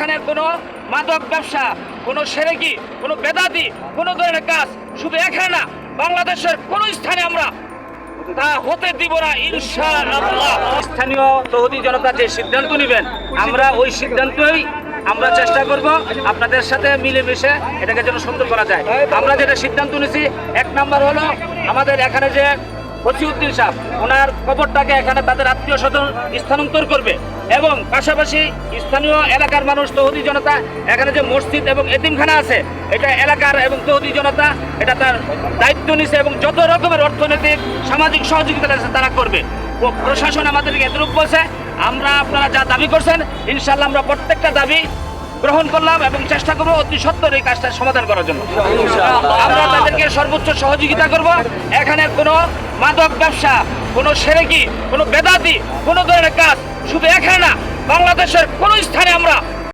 এখানে কোনো মাদক ব্যবসা, কোনো সেরেকি, কোনো বেদাতি, কোনো ধরনের কাজ শুধু এখানে না, বাংলাদেশের কোনো স্থানে আমরা তা হতে দিব না ইনশাআল্লাহ। স্থানীয় তৌহিদি জনতা যে সিদ্ধান্ত নেবেন, আমরা ওই সিদ্ধান্তই আমরা চেষ্টা করব আপনাদের সাথে মিলেমিশে এটাকে যেন সুন্দর করা যায়। আমরা যেটা সিদ্ধান্ত নিয়েছি, এক নাম্বার হলো আমাদের এখানে যে ফসিউদ্দিন সাহেব, ওনার কবরটাকে এখানে তাদের আত্মীয় স্বজন স্থানান্তর করবে এবং পাশাপাশি স্থানীয় এলাকার মানুষ, তৌহিদি জনতা, এখানে যে মসজিদ এবং এতিমখানা আছে, এটা এলাকার এবং তৌহিদি জনতা এটা তার দায়িত্ব নিছে এবং যত রকমের অর্থনৈতিক সামাজিক সহযোগিতা আছে তারা করবে। প্রশাসন আমাদেরকে এতটুকু বলছে, আমরা আপনারা যা দাবি করছেন ইনশাল্লাহ আমরা প্রত্যেকটা দাবি গ্রহণ করলাম এবং চেষ্টা করবো অতি সত্বর এই কাজটা সমাধান করার জন্য। আমরা তাদেরকে সর্বোচ্চ সহযোগিতা করব। এখানে কোনো মাদক ব্যবসা, কোনো সেরেকি, কোনো বেদাতি, কোনো ধরনের কাজ শুধু এখানে না, বাংলাদেশের কোনো স্থানে আমরা